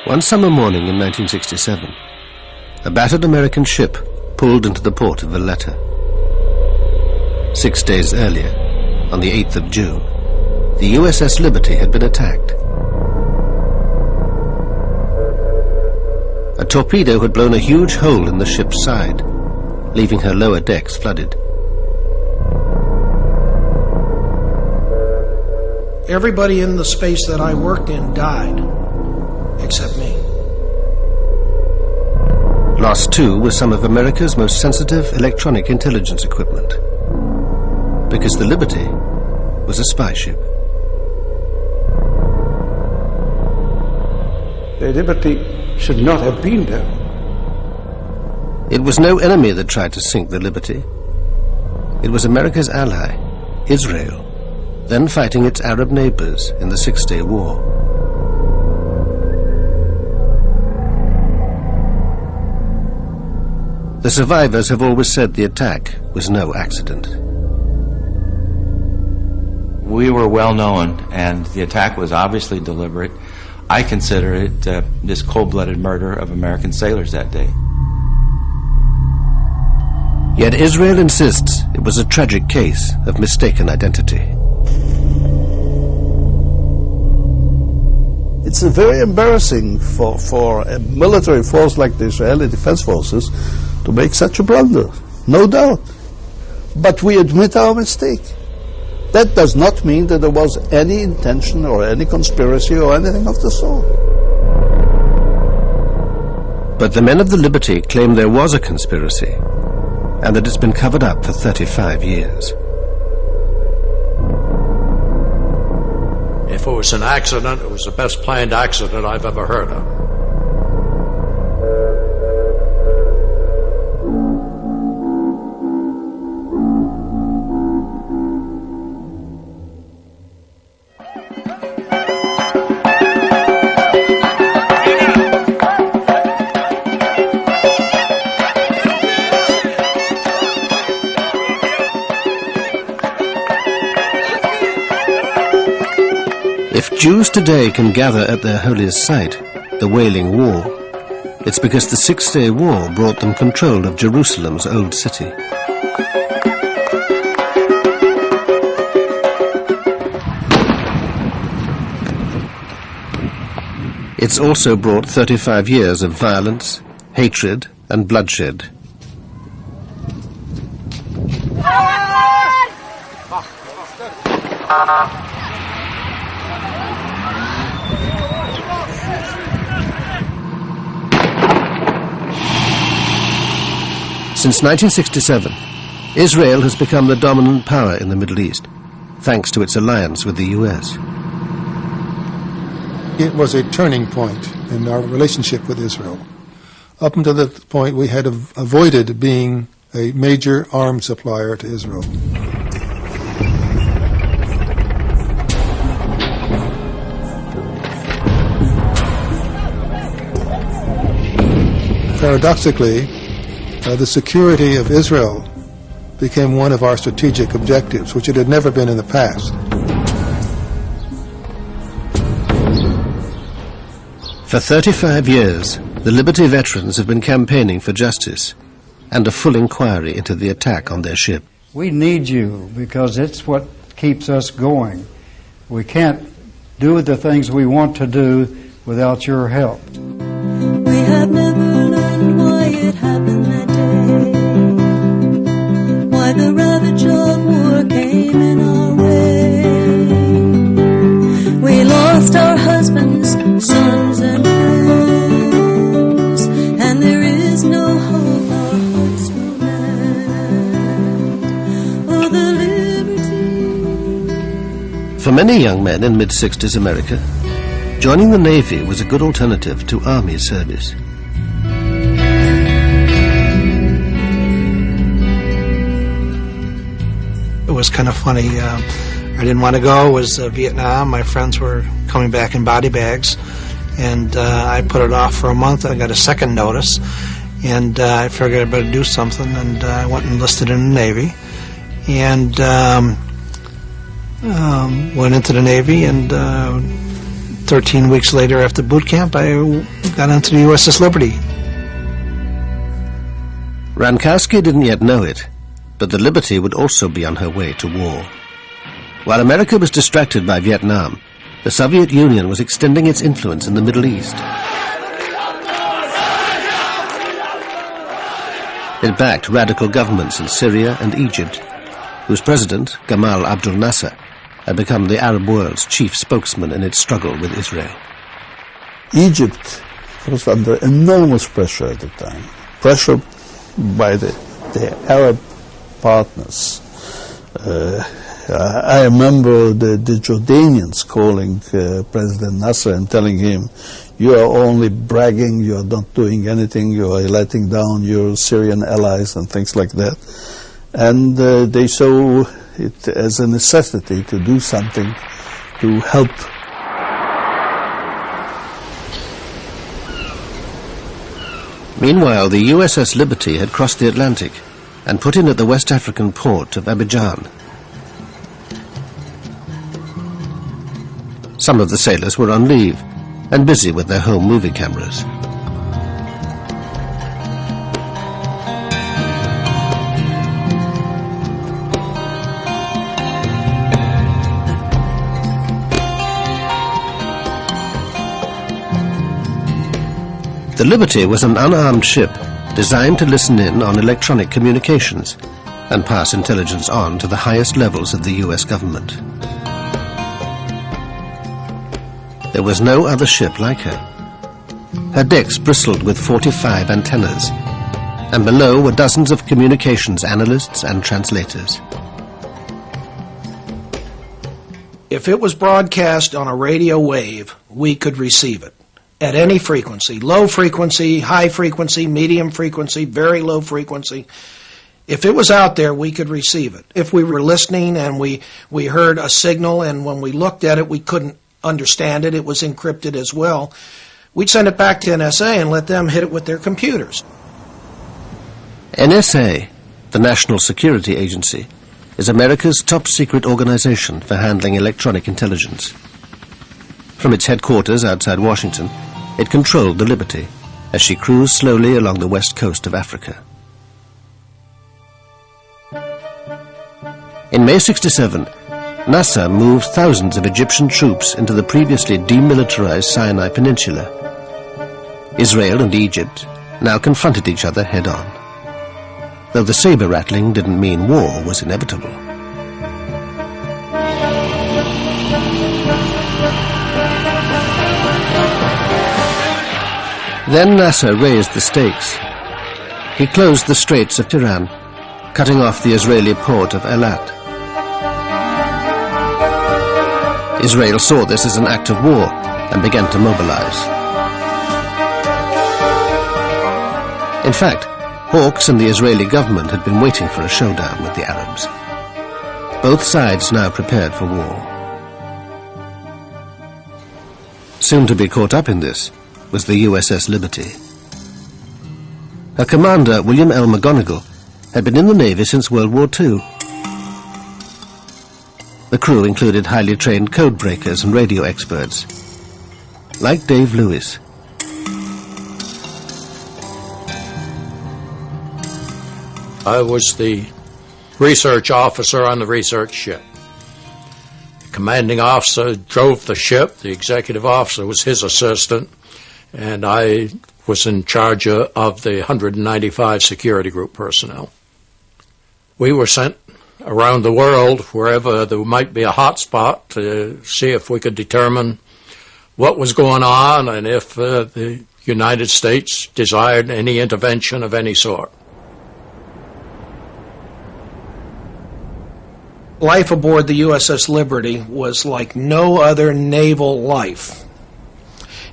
One summer morning in 1967, a battered American ship pulled into the port of Valletta. 6 days earlier, on the 8th of June, the USS Liberty had been attacked. A torpedo had blown a huge hole in the ship's side, leaving her lower decks flooded. Everybody in the space that I worked in died, except me. Lost too was some of America's most sensitive electronic intelligence equipment, because the Liberty was a spy ship. The Liberty should not have been there. It was no enemy that tried to sink the Liberty. It was America's ally, Israel, then fighting its Arab neighbors in the Six-Day War. The survivors have always said the attack was no accident. We were well known, and the attack was obviously deliberate. I consider it this cold-blooded murder of American sailors that day. Yet Israel insists it was a tragic case of mistaken identity. It's very embarrassing for a military force like the Israeli Defense Forces to make such a blunder, no doubt. But we admit our mistake. That does not mean that there was any intention or any conspiracy or anything of the sort. But the men of the Liberty claim there was a conspiracy, and that it's been covered up for 35 years. If it was an accident, it was the best planned accident I've ever heard of. If Jews today can gather at their holiest site, the Wailing Wall, it's because the Six-Day War brought them control of Jerusalem's old city. It's also brought 35 years of violence, hatred, and bloodshed. Since 1967, Israel has become the dominant power in the Middle East, thanks to its alliance with the US. It was a turning point in our relationship with Israel. Up until that point, we had avoided being a major arms supplier to Israel. Paradoxically, the security of Israel became one of our strategic objectives, which it had never been in the past. For 35 years, the Liberty veterans have been campaigning for justice and a full inquiry into the attack on their ship. We need you because it's what keeps us going. We can't do the things we want to do without your help. We have never learned why it happened that day, why the ravage of war came in our way. We lost our husbands, sons, and friends, and there is no hope our hearts will mend. Oh, the liberty. For many young men in mid-60s America, joining the Navy was a good alternative to Army service. It was kind of funny. I didn't want to go. It was Vietnam. My friends were coming back in body bags, and I put it off for a month. I got a second notice, and I figured I better do something, and I went and enlisted in the Navy, and went into the Navy and 13 weeks later after boot camp, I got onto the USS Liberty. Rankowski didn't yet know it, but the Liberty would also be on her way to war. While America was distracted by Vietnam, the Soviet Union was extending its influence in the Middle East. It backed radical governments in Syria and Egypt, whose president, Gamal Abdel Nasser, had become the Arab world's chief spokesman in its struggle with Israel. Egypt was under enormous pressure at the time, pressure by the Arab partners. I remember the Jordanians calling President Nasser and telling him, "You are only bragging, you are not doing anything, you are letting down your Syrian allies," and things like that. And they saw it as a necessity to do something to help. Meanwhile, the USS Liberty had crossed the Atlantic and put in at the West African port of Abidjan. Some of the sailors were on leave and busy with their home movie cameras. The Liberty was an unarmed ship designed to listen in on electronic communications and pass intelligence on to the highest levels of the US government. There was no other ship like her. Her decks bristled with 45 antennas, and below were dozens of communications analysts and translators. If it was broadcast on a radio wave, we could receive it at any frequency, low frequency, high frequency, medium frequency, very low frequency. If it was out there, we could receive it. If we were listening and we heard a signal, and when we looked at it, we couldn't understand it, it was encrypted as well, we'd send it back to NSA and let them hit it with their computers. NSA, the National Security Agency, is America's top secret organization for handling electronic intelligence. From its headquarters outside Washington, it controlled the Liberty as she cruised slowly along the west coast of Africa. In May '67, Nasser moved thousands of Egyptian troops into the previously demilitarized Sinai Peninsula. Israel and Egypt now confronted each other head-on, though the saber-rattling didn't mean war was inevitable. Then Nasser raised the stakes. He closed the Straits of Tiran, cutting off the Israeli port of Eilat. Israel saw this as an act of war and began to mobilize. In fact, Hawks and the Israeli government had been waiting for a showdown with the Arabs. Both sides now prepared for war. Soon to be caught up in this was the USS Liberty. Her commander, William L. McGonigal, had been in the Navy since World War II. The crew included highly trained code breakers and radio experts, like Dave Lewis. I was the research officer on the research ship. The commanding officer drove the ship. The executive officer was his assistant, and I was in charge of the 195 security group personnel. We were sent around the world, wherever there might be a hot spot, to see if we could determine what was going on and if the United States desired any intervention of any sort. Life aboard the USS Liberty was like no other naval life.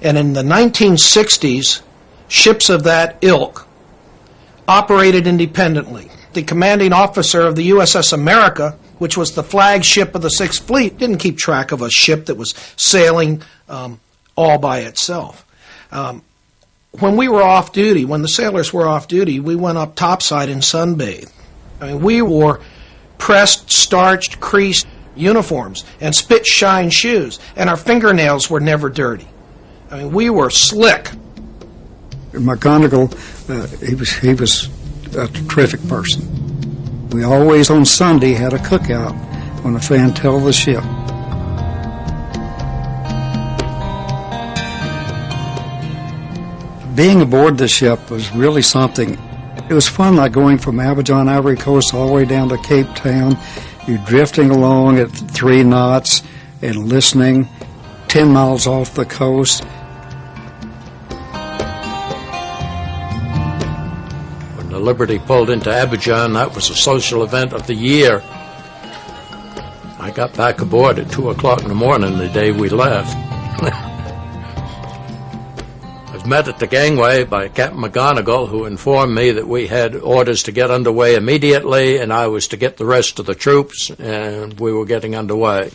And in the 1960s, ships of that ilk operated independently. The commanding officer of the USS America, which was the flagship of the Sixth Fleet, didn't keep track of a ship that was sailing all by itself. When we were off duty, when the sailors were off duty, we went up topside and sunbathed. I mean, we wore pressed, starched, creased uniforms and spit shine shoes, and our fingernails were never dirty. I mean, we were slick. McGonigal, he was a terrific person. We always on Sunday had a cookout on the Fantail of the ship. Being aboard the ship was really something. It was fun, like going from Abidjan, Ivory Coast, all the way down to Cape Town. You're drifting along at 3 knots and listening 10 miles off the coast. When the Liberty pulled into Abidjan, that was a social event of the year. I got back aboard at 2 o'clock in the morning the day we left. I was met at the gangway by Captain McGonigal, who informed me that we had orders to get underway immediately, and I was to get the rest of the troops, and we were getting underway.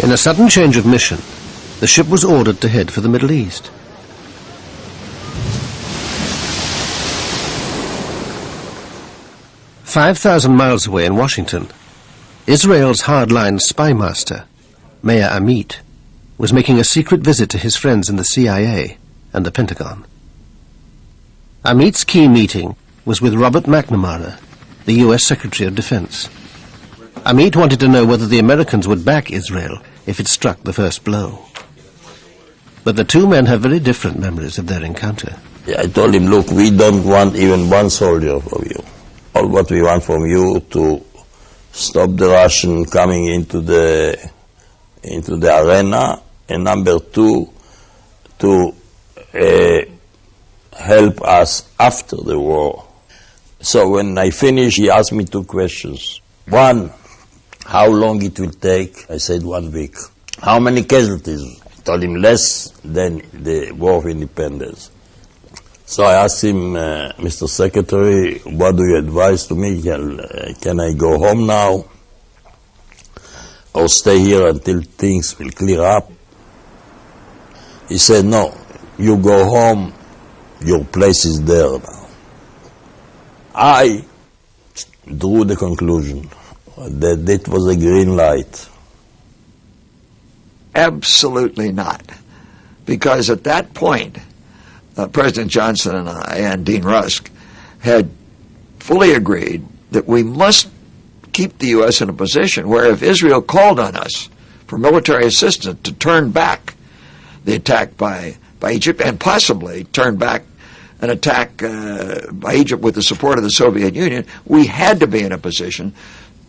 In a sudden change of mission, the ship was ordered to head for the Middle East. "5,000 miles away in Washington, Israel's hardline spymaster, Meir Amit, was making a secret visit to his friends in the CIA and the Pentagon. Amit's key meeting was with Robert McNamara, the U.S. Secretary of Defense. Amit wanted to know whether the Americans would back Israel if it struck the first blow. But the two men have very different memories of their encounter. I told him, look, we don't want even one soldier from you. All what we want from you to stop the Russian coming into the arena, and number 2, to help us after the war. So when I finished, he asked me 2 questions. 1, how long it will take? I said 1 week. How many casualties? I told him less than the War of Independence. So I asked him, Mr. Secretary, what do you advise to me? Can I go home now or stay here until things will clear up? He said, no, you go home, your place is there now. I drew the conclusion that it was a green light. Absolutely not. Because at that point, President Johnson and I and Dean Rusk had fully agreed that we must keep the U.S. in a position where if Israel called on us for military assistance to turn back the attack by Egypt and possibly turn back an attack by Egypt with the support of the Soviet Union, we had to be in a position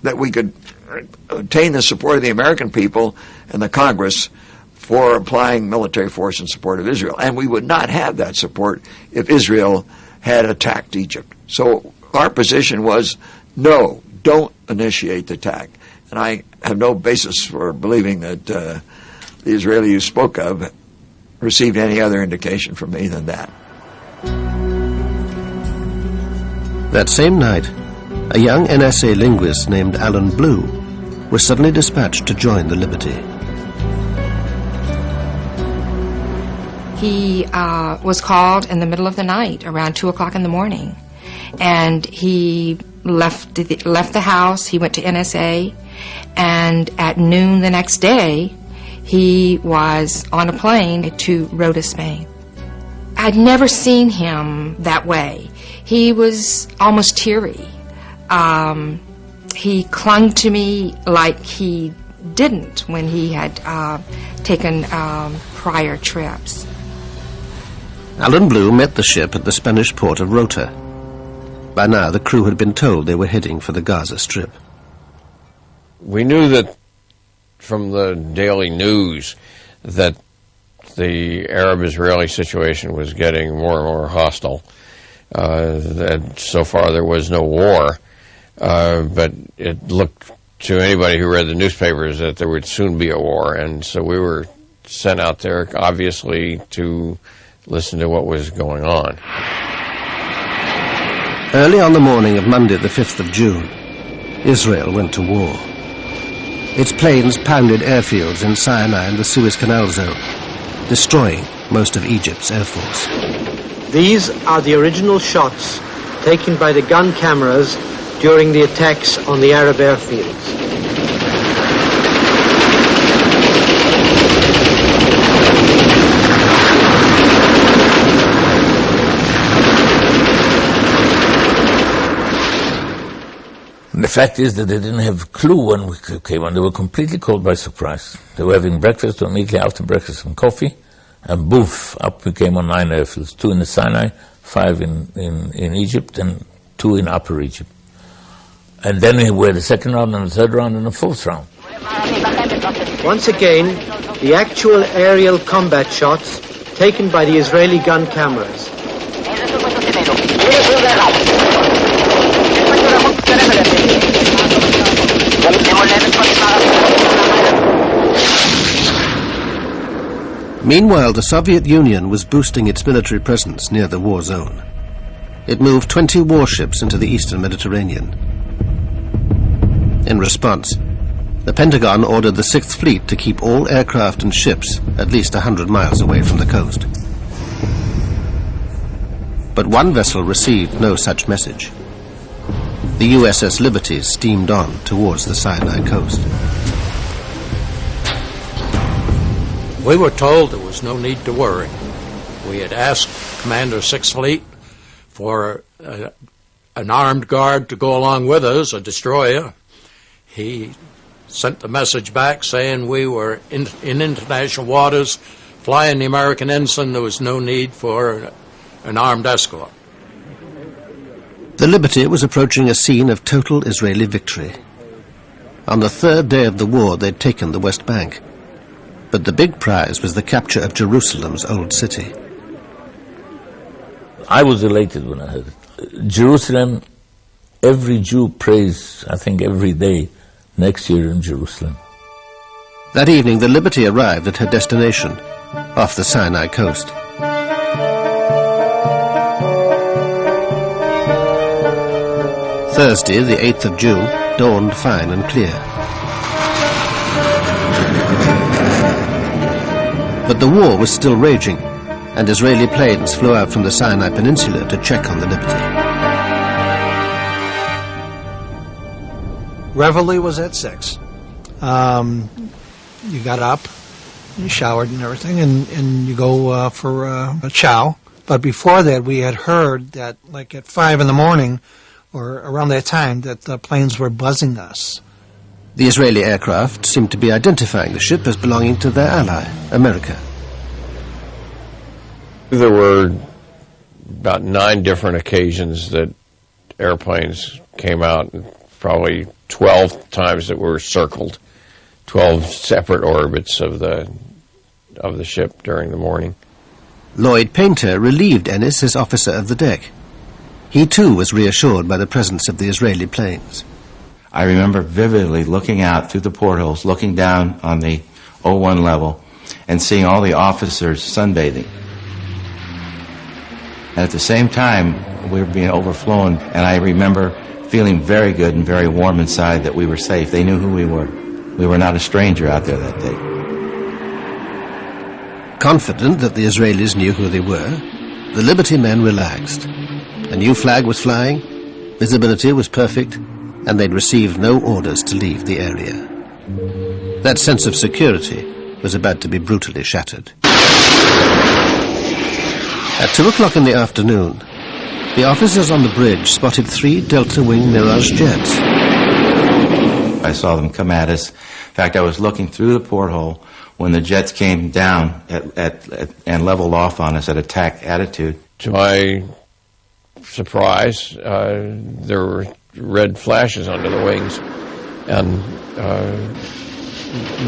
that we could obtain the support of the American people and the Congress for applying military force in support of Israel. And we would not have that support if Israel had attacked Egypt. So our position was, no, don't initiate the attack. And I have no basis for believing that the Israeli you spoke of received any other indication from me than that. That same night, a young NSA linguist named Alan Blue was suddenly dispatched to join the Liberty. He was called in the middle of the night, around 2 o'clock in the morning, and he left the house. He went to NSA, and at noon the next day, he was on a plane to Rota, Spain. I'd never seen him that way. He was almost teary. He clung to me like he didn't when he had taken prior trips. Alan Blue met the ship at the Spanish port of Rota. By now, the crew had been told they were heading for the Gaza Strip. We knew that from the daily news that the Arab-Israeli situation was getting more and more hostile. That so far there was no war, but it looked to anybody who read the newspapers that there would soon be a war, and so we were sent out there, obviously, to listen to what was going on. Early on the morning of Monday, the 5th of June, Israel went to war. Its planes pounded airfields in Sinai and the Suez Canal zone, destroying most of Egypt's air force. These are the original shots taken by the gun cameras during the attacks on the Arab airfields. The fact is that they didn't have a clue when we came on. They were completely caught by surprise. They were having breakfast, or immediately after breakfast, some coffee, and boof, up we came on 9 airfields, 2 in the Sinai, 5 in Egypt, and 2 in Upper Egypt. And then we had the second round, and the third round, and the fourth round. Once again, the actual aerial combat shots taken by the Israeli gun cameras. Meanwhile, the Soviet Union was boosting its military presence near the war zone. It moved 20 warships into the eastern Mediterranean. In response, the Pentagon ordered the 6th Fleet to keep all aircraft and ships at least 100 miles away from the coast. But one vessel received no such message. The USS Liberty steamed on towards the Sinai coast. We were told there was no need to worry. We had asked Commander 6th Fleet for an armed guard to go along with us, a destroyer. He sent the message back saying we were in international waters, flying the American ensign. There was no need for an armed escort. The Liberty was approaching a scene of total Israeli victory. On the 3rd day of the war, they'd taken the West Bank. But the big prize was the capture of Jerusalem's old city. I was elated when I heard it. Jerusalem, every Jew prays, I think, every day, next year in Jerusalem. That evening, the Liberty arrived at her destination, off the Sinai coast. Thursday, the 8th of June, dawned fine and clear. But the war was still raging, and Israeli planes flew out from the Sinai Peninsula to check on the Liberty. Reveille was at 6. You got up, you showered and everything, and you go for a chow. But before that, we had heard that, like at 5 in the morning, or around that time, that the planes were buzzing us. The Israeli aircraft seemed to be identifying the ship as belonging to their ally, America. There were about 9 different occasions that airplanes came out, probably 12 times that were circled, 12 separate orbits of the ship during the morning. Lloyd Painter relieved Ennis as officer of the deck. He too was reassured by the presence of the Israeli planes. I remember vividly looking out through the portholes, looking down on the 01 level, and seeing all the officers sunbathing. And at the same time, we were being overflown, and I remember feeling very good and very warm inside that we were safe. They knew who we were. We were not a stranger out there that day. Confident that the Israelis knew who they were, the Liberty men relaxed. A new flag was flying, visibility was perfect, and they'd received no orders to leave the area. That sense of security was about to be brutally shattered. At 2 o'clock in the afternoon, the officers on the bridge spotted 3 Delta Wing Mirage jets. I saw them come at us. In fact, I was looking through the porthole when the jets came down and leveled off on us at attack attitude. To my surprise, there were red flashes under the wings, and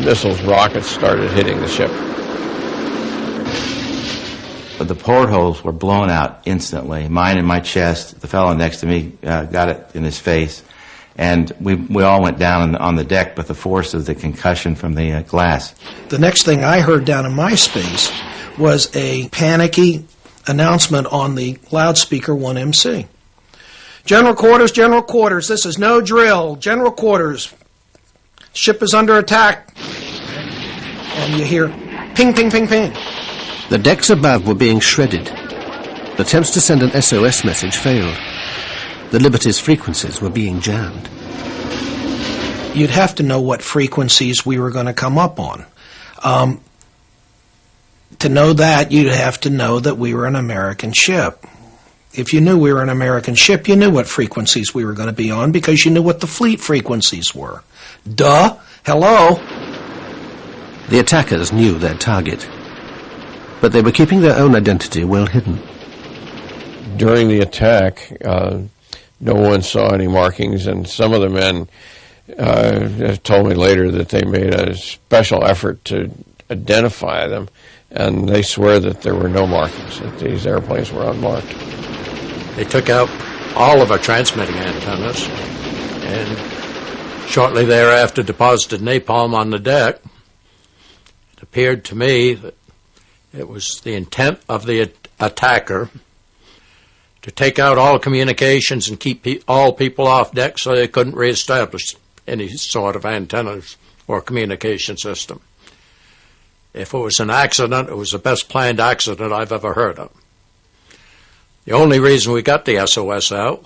missiles, rockets started hitting the ship. But the portholes were blown out instantly. Mine in my chest, the fellow next to me got it in his face, and we all went down on the deck with the force of the concussion from the glass. The next thing I heard down in my space was a panicky announcement on the loudspeaker 1MC. General quarters, this is no drill. General quarters, ship is under attack. And you hear ping, ping, ping, ping. The decks above were being shredded. Attempts to send an SOS message failed. the Liberty's frequencies were being jammed. You'd have to know what frequencies we were going to come up on. To know that, you'd have to know that we were an American ship. If you knew we were an American ship, you knew what frequencies we were going to be on because you knew what the fleet frequencies were. Duh! Hello! The attackers knew their target, but they were keeping their own identity well hidden. During the attack, no one saw any markings, and some of the men told me later that they made a special effort to identify them, and they swear that there were no markings, that these airplanes were unmarked. They took out all of our transmitting antennas and shortly thereafter deposited napalm on the deck. It appeared to me that it was the intent of the attacker to take out all communications and keep all people off deck so they couldn't reestablish any sort of antennas or communication system. If it was an accident, it was the best planned accident I've ever heard of. The only reason we got the SOS out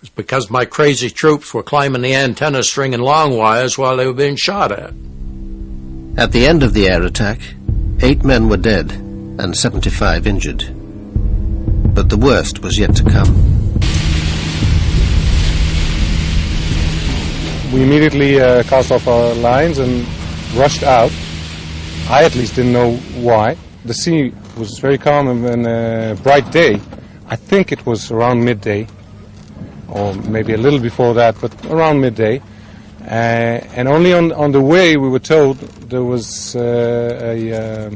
was because my crazy troops were climbing the antenna string and long wires while they were being shot at. At the end of the air attack, 8 men were dead and 75 injured. But the worst was yet to come. We immediately cast off our lines and rushed out. I at least didn't know why. The sea was very calm and a bright day. I think it was around midday, or maybe a little before that, but around midday. And only on the way we were told there was a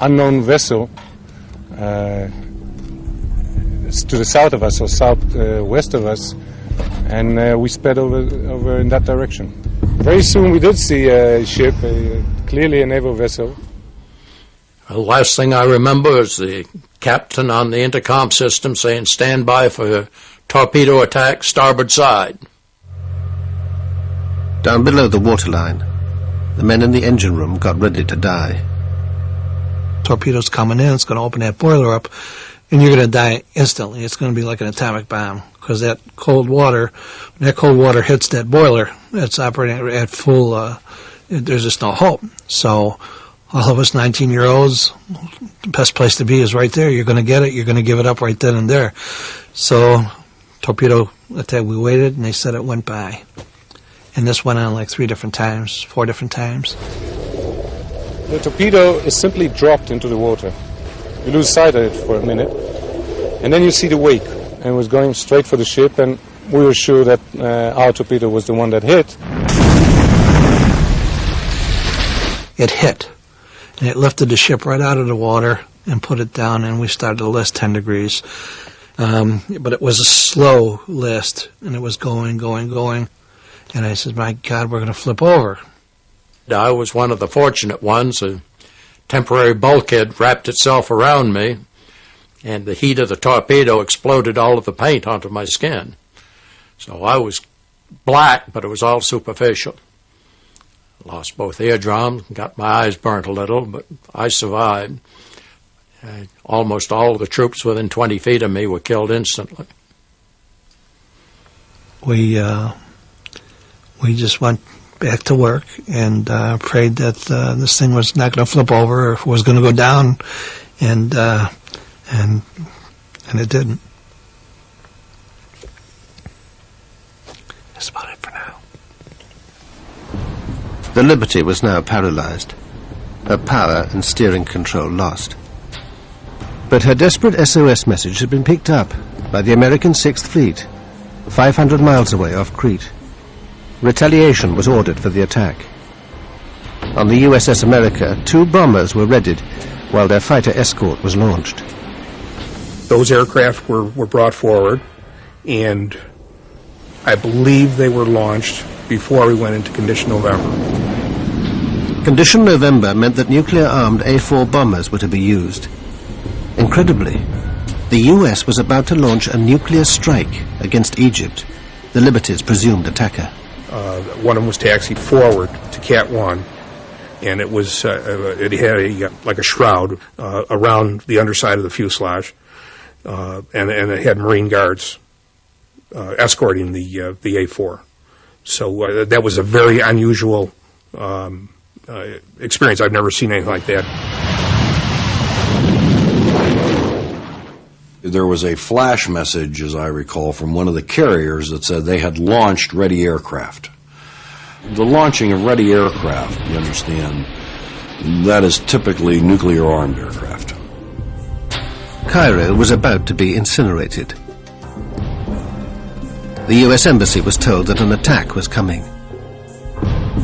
unknown vessel to the south of us, or southwest of us, and we sped over in that direction. Very soon we did see a ship, clearly a naval vessel. The last thing I remember is the captain on the intercom system saying, "Stand by for torpedo attack, starboard side." Down below the waterline, the men in the engine room got ready to die. Torpedo's coming in, it's going to open that boiler up, and you're going to die instantly. It's going to be like an atomic bomb, because that cold water, when that cold water hits that boiler, it's operating at full, there's just no hope. So all of us 19-year-olds, the best place to be is right there. You're going to get it. You're going to give it up right then and there. So torpedo attack, we waited, and they said it went by. And this went on like 4 different times. The torpedo is simply dropped into the water. You lose sight of it for a minute, and then you see the wake, and it was going straight for the ship, and we were sure that our torpedo was the one that hit. It hit, and it lifted the ship right out of the water and put it down, and we started to list 10 degrees. But it was a slow list, and it was going. And I said, my God, we're going to flip over. I was one of the fortunate ones. A temporary bulkhead wrapped itself around me, and the heat of the torpedo exploded all of the paint onto my skin. So I was black, but it was all superficial. Lost both eardrums, got my eyes burnt a little, but I survived. Almost all of the troops within 20 feet of me were killed instantly. We just went back to work and prayed that this thing was not going to flip over or was going to go down, and it didn't. That's about it for now. The Liberty was now paralyzed, her power and steering control lost. But her desperate SOS message had been picked up by the American 6th Fleet, 500 miles away off Crete. Retaliation was ordered for the attack. On the USS America, 2 bombers were readied while their fighter escort was launched. Those aircraft were brought forward, and I believe they were launched before we went into Condition November. Condition November meant that nuclear-armed A-4 bombers were to be used. Incredibly, the US was about to launch a nuclear strike against Egypt, the Liberty's presumed attacker. One of them was taxied forward to Cat 1, and it was it had like a shroud around the underside of the fuselage, and it had Marine guards escorting the A4. So that was a very unusual experience. I've never seen anything like that. There was a flash message, as I recall, from one of the carriers that said they had launched ready aircraft. The launching of ready aircraft, you understand, that is typically nuclear-armed aircraft. Cairo was about to be incinerated. The US Embassy was told that an attack was coming.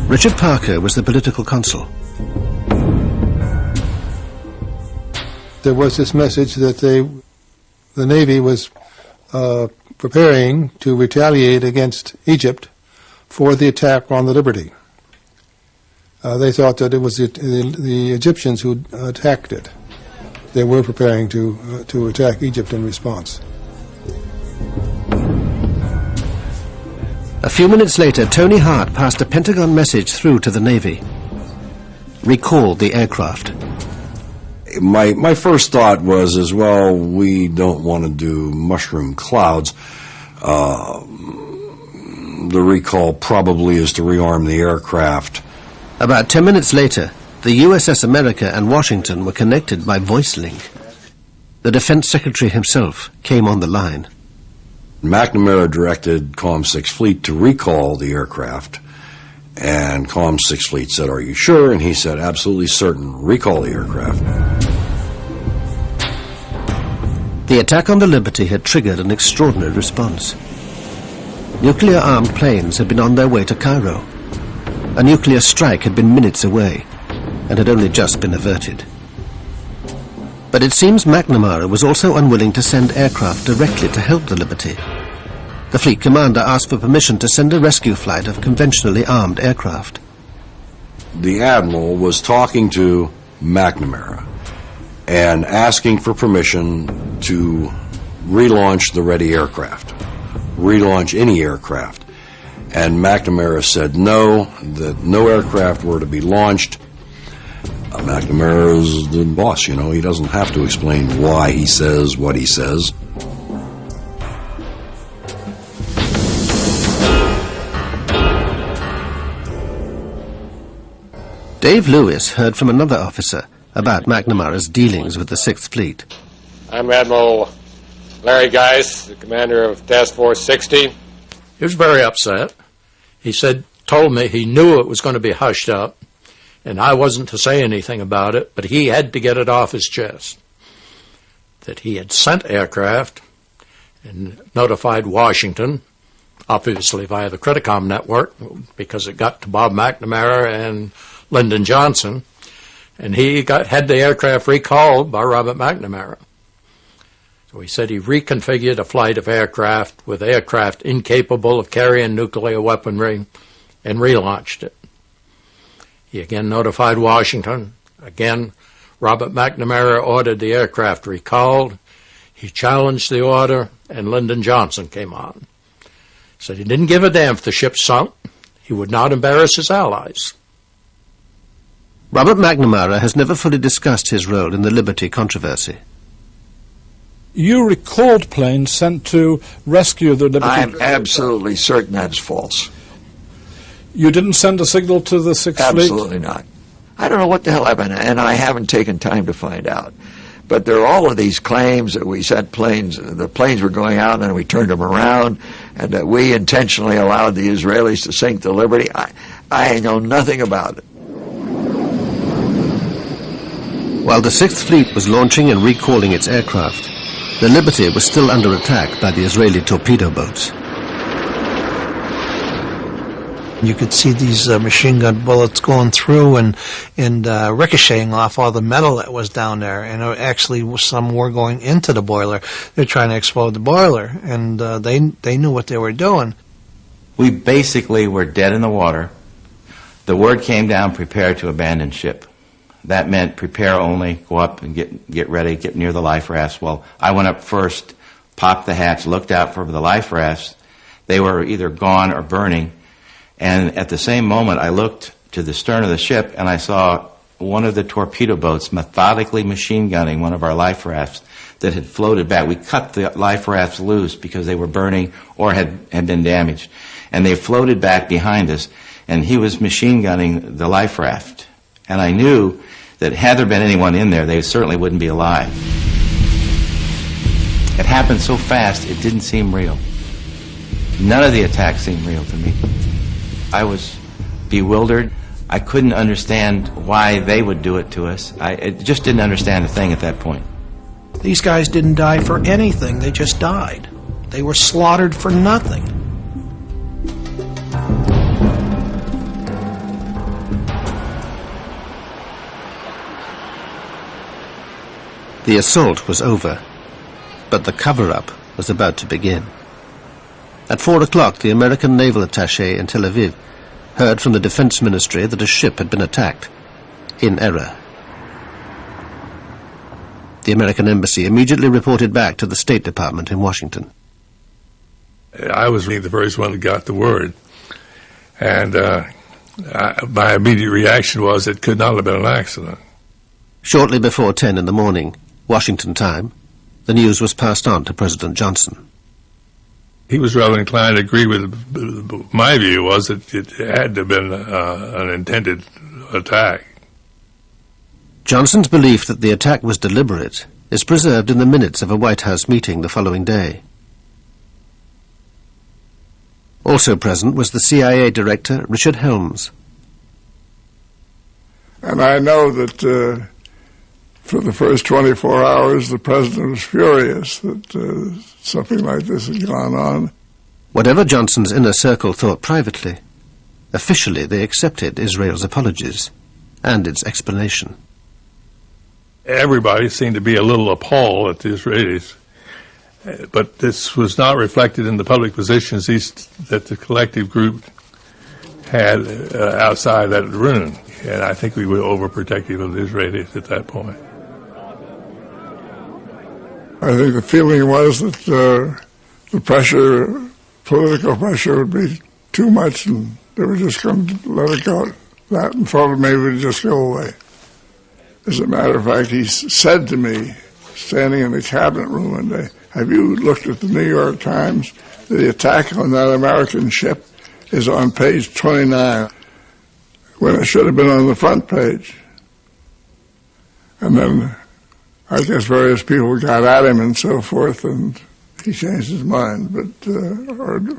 Richard Parker was the political consul. There was this message that the Navy was preparing to retaliate against Egypt for the attack on the Liberty. They thought that it was the Egyptians who attacked it. They were preparing to attack Egypt in response. A few minutes later, Tony Hart passed a Pentagon message through to the Navy. Recall the aircraft. My first thought was, as well, we don't want to do mushroom clouds. The recall probably is to rearm the aircraft. About 10 minutes later, the USS America and Washington were connected by voice link. The Defense Secretary himself came on the line. McNamara directed Comm 6 Fleet to recall the aircraft, and Comm 6 Fleet said, "Are you sure?" And he said, "Absolutely certain. Recall the aircraft." The attack on the Liberty had triggered an extraordinary response. Nuclear-armed planes had been on their way to Cairo. A nuclear strike had been minutes away and had only just been averted. But it seems McNamara was also unwilling to send aircraft directly to help the Liberty. The fleet commander asked for permission to send a rescue flight of conventionally armed aircraft. The admiral was talking to McNamara and asking for permission to relaunch the ready aircraft, relaunch any aircraft. And McNamara said no, that no aircraft were to be launched. McNamara is the boss, you know. He doesn't have to explain why he says what he says. Dave Lewis heard from another officer about McNamara's dealings with the 6th Fleet. I'm Admiral Larry Geis, the commander of Task Force 60. He was very upset. He told me he knew it was going to be hushed up, and I wasn't to say anything about it, but he had to get it off his chest. That he had sent aircraft and notified Washington, obviously via the Criticom network, because it got to Bob McNamara and Lyndon Johnson, and he had the aircraft recalled by Robert McNamara. So he said he reconfigured a flight of aircraft with aircraft incapable of carrying nuclear weaponry and relaunched it. He again notified Washington. Again, Robert McNamara ordered the aircraft recalled. He challenged the order, and Lyndon Johnson came on. Said he didn't give a damn if the ship sunk. He would not embarrass his allies. Robert McNamara has never fully discussed his role in the Liberty controversy. You recalled planes sent to rescue the Liberty. I'm absolutely certain that's false. You didn't send a signal to the 6th Fleet? Absolutely not. I don't know what the hell happened, and I haven't taken time to find out. But there are all of these claims that we sent planes, the planes were going out and we turned them around, and that we intentionally allowed the Israelis to sink the Liberty. I know nothing about it. While the 6th Fleet was launching and recalling its aircraft, the Liberty was still under attack by the Israeli torpedo boats. You could see these machine gun bullets going through and ricocheting off all the metal that was down there. And actually, some were going into the boiler. They're trying to explode the boiler, and they knew what they were doing. We basically were dead in the water. The word came down, prepare to abandon ship. That meant prepare only, go up and get ready, get near the life rafts. Well, I went up first, popped the hatch, looked out for the life rafts. They were either gone or burning. And at the same moment, I looked to the stern of the ship, and I saw one of the torpedo boats methodically machine gunning one of our life rafts that had floated back. We cut the life rafts loose because they were burning or had been damaged. And they floated back behind us, and he was machine gunning the life raft. And I knew that had there been anyone in there, they certainly wouldn't be alive. It happened so fast, it didn't seem real. None of the attacks seemed real to me. I was bewildered. I couldn't understand why they would do it to us. I just didn't understand a thing at that point. These guys didn't die for anything. They just died. They were slaughtered for nothing. The assault was over, but the cover-up was about to begin. At 4 o'clock, the American naval attaché in Tel Aviv heard from the Defense Ministry that a ship had been attacked, in error. The American embassy immediately reported back to the State Department in Washington. I was the first one that got the word, and my immediate reaction was it could not have been an accident. Shortly before 10 in the morning, Washington time, the news was passed on to President Johnson. He was rather inclined to agree with my view was that it had to have been an intended attack. Johnson's belief that the attack was deliberate is preserved in the minutes of a White House meeting the following day. Also present was the CIA Director, Richard Helms. And I know that for the first 24 hours, the President was furious that something like this had gone on. Whatever Johnson's inner circle thought privately, officially they accepted Israel's apologies and its explanation. Everybody seemed to be a little appalled at the Israelis, but this was not reflected in the public positions that the collective group had outside that room. And I think we were overprotective of the Israelis at that point. I think the feeling was that the pressure, political pressure, would be too much, and they were just going to let it go. That and thought maybe it would just go away. As a matter of fact, he said to me, standing in the cabinet room one day, "Have you looked at the New York Times? The attack on that American ship is on page 29, when it should have been on the front page." And then I guess various people got at him and so forth, and he changed his mind. But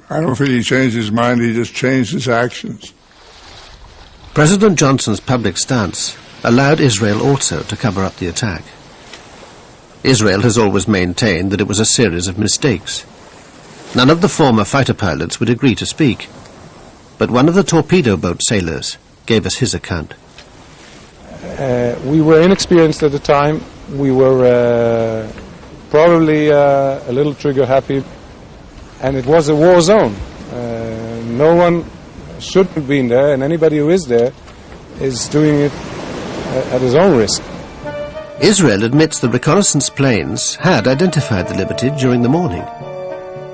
I don't think he changed his mind, he just changed his actions. President Johnson's public stance allowed Israel also to cover up the attack. Israel has always maintained that it was a series of mistakes. None of the former fighter pilots would agree to speak, but one of the torpedo boat sailors gave us his account. We were inexperienced at the time. We were probably a little trigger happy, and it was a war zone. No one should have been there, and anybody who is there is doing it at his own risk. Israel admits the reconnaissance planes had identified the Liberty during the morning.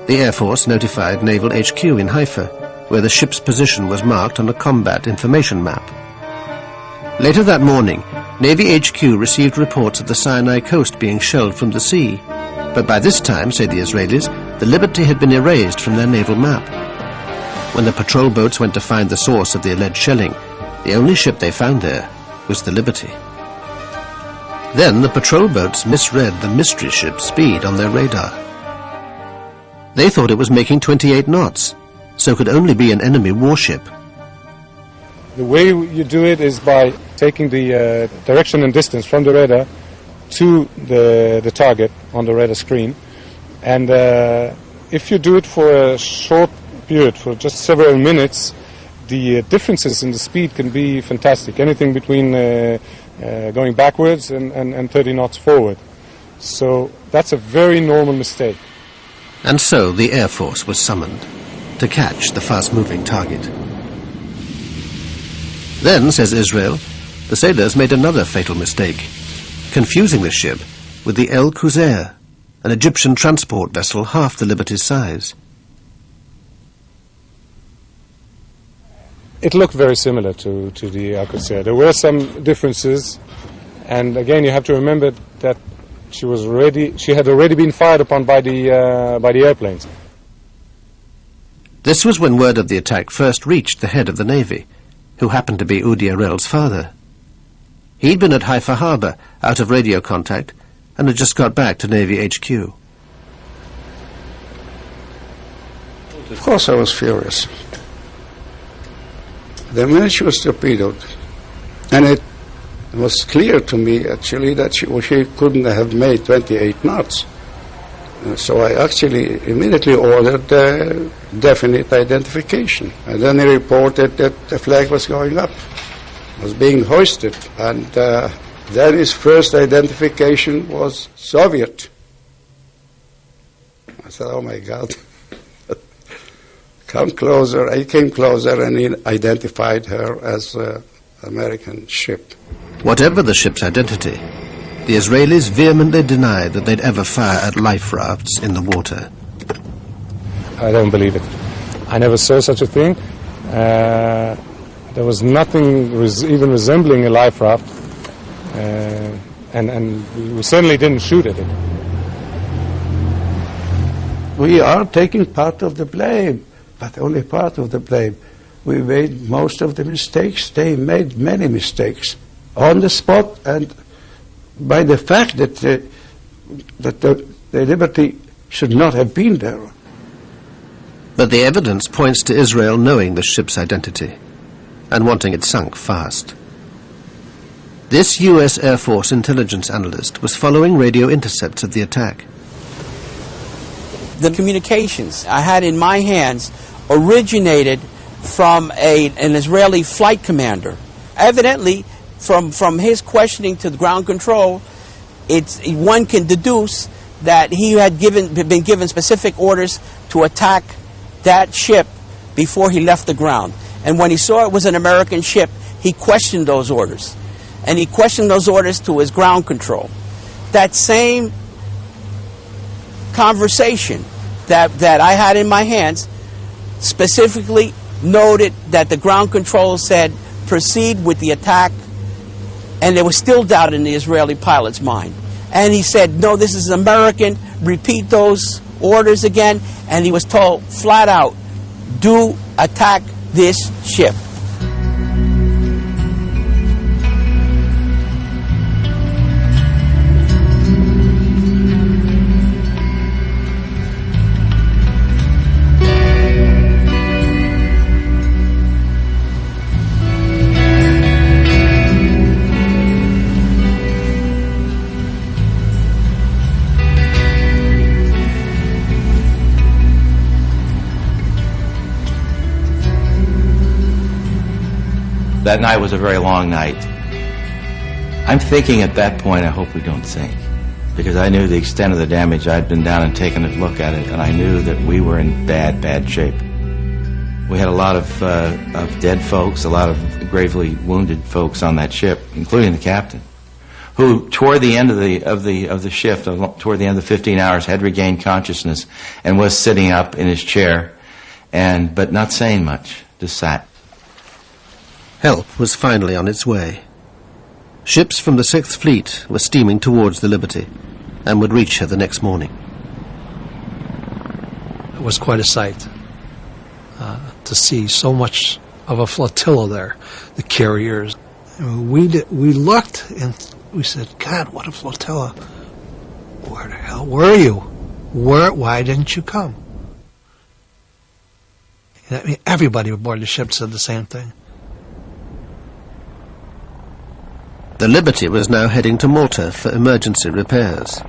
The Air Force notified Naval HQ in Haifa, where the ship's position was marked on a combat information map. Later that morning, Navy HQ received reports of the Sinai coast being shelled from the sea, but by this time, say the Israelis, the Liberty had been erased from their naval map. When the patrol boats went to find the source of the alleged shelling, the only ship they found there was the Liberty. Then the patrol boats misread the mystery ship's speed on their radar. They thought it was making 28 knots, so could only be an enemy warship. The way you do it is by taking the direction and distance from the radar to the target on the radar screen. And if you do it for a short period, for just several minutes, the differences in the speed can be fantastic. Anything between going backwards and 30 knots forward. So that's a very normal mistake. And so the Air Force was summoned to catch the fast-moving target. Then, says Israel, the sailors made another fatal mistake, confusing the ship with the El Qusair, an Egyptian transport vessel half the Liberty's size. It looked very similar to the Alcocer. There were some differences, and again, you have to remember that she had already been fired upon by the airplanes. This was when word of the attack first reached the head of the Navy, who happened to be Udi Arel's father. He'd been at Haifa Harbor, out of radio contact, and had just got back to Navy HQ. Of course I was furious. The minute she was torpedoed, and it was clear to me actually that she couldn't have made 28 knots. So I actually immediately ordered definite identification. And then he reported that the flag was going up, was being hoisted. And then his first identification was Soviet. I said, oh my God. Come closer. I came closer and he identified her as an American ship. Whatever the ship's identity, the Israelis vehemently denied that they'd ever fire at life rafts in the water. I don't believe it. I never saw such a thing. There was nothing even resembling a life raft, and we certainly didn't shoot at it. We are taking part of the blame, but only part of the blame. We made most of the mistakes. They made many mistakes on the spot, and by the fact that the Liberty should not have been there. But the evidence points to Israel knowing the ship's identity and wanting it sunk fast. This U.S. Air Force intelligence analyst was following radio intercepts of the attack. The communications I had in my hands originated from an Israeli flight commander. Evidently, from his questioning to the ground control, one can deduce that he had been given specific orders to attack that ship before he left the ground. And when he saw it was an American ship, he questioned those orders. And he questioned those orders to his ground control. That same conversation that I had in my hands specifically noted that the ground control said, proceed with the attack. And there was still doubt in the Israeli pilot's mind. And he said, no, this is American, repeat those orders again. And he was told flat out, do attack this ship. That night was a very long night. I'm thinking at that point, I hope we don't sink, because I knew the extent of the damage. I'd been down and taken a look at it, and I knew that we were in bad, bad shape. We had a lot of dead folks, a lot of gravely wounded folks on that ship, including the captain, who toward the end of the shift, toward the end of the 15 hours, had regained consciousness and was sitting up in his chair, but not saying much, just sat. Help was finally on its way. Ships from the 6th Fleet were steaming towards the Liberty and would reach her the next morning. It was quite a sight to see so much of a flotilla there, the carriers. We looked and we said, God, what a flotilla. Where the hell were you? Why didn't you come? I mean, everybody aboard the ship said the same thing. The Liberty was now heading to Malta for emergency repairs.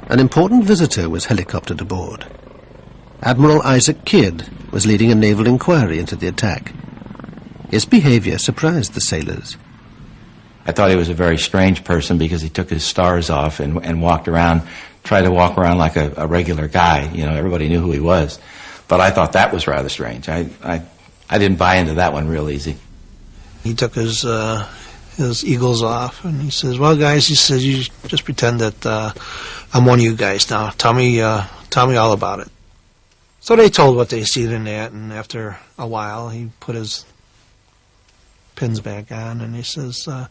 An important visitor was helicoptered aboard. Admiral Isaac Kidd was leading a naval inquiry into the attack. His behavior surprised the sailors. I thought he was a very strange person because he took his stars off and walked around, tried to walk around like a regular guy. You know, everybody knew who he was. But I thought that was rather strange. I didn't buy into that one real easy. He took his eagles off, and he says, well, guys, he says, you just pretend that I'm one of you guys now. Tell me all about it. So they told what they seen in that, and after a while, he put his pins back on, and he says, I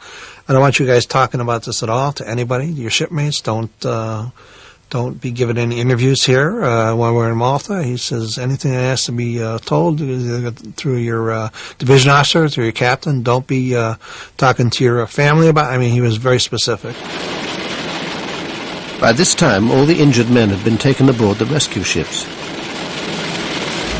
don't want you guys talking about this at all to anybody, your shipmates. Don't be giving any interviews here while we're in Malta. He says, anything that has to be told through your division officer, through your captain, don't be talking to your family about it. I mean, he was very specific. By this time, all the injured men had been taken aboard the rescue ships.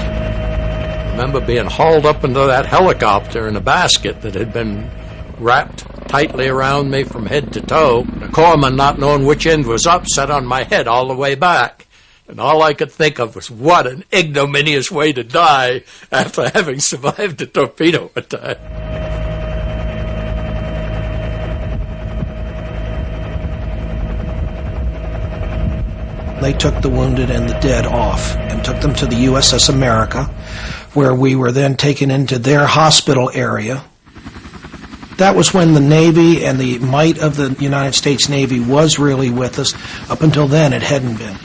I remember being hauled up into that helicopter in a basket that had been wrapped tightly around me from head to toe. The corpsman, not knowing which end was up, sat on my head all the way back. And all I could think of was what an ignominious way to die after having survived a torpedo attack. They took the wounded and the dead off and took them to the USS America, where we were then taken into their hospital area. That was when the Navy and the might of the United States Navy was really with us. Up until then, it hadn't been.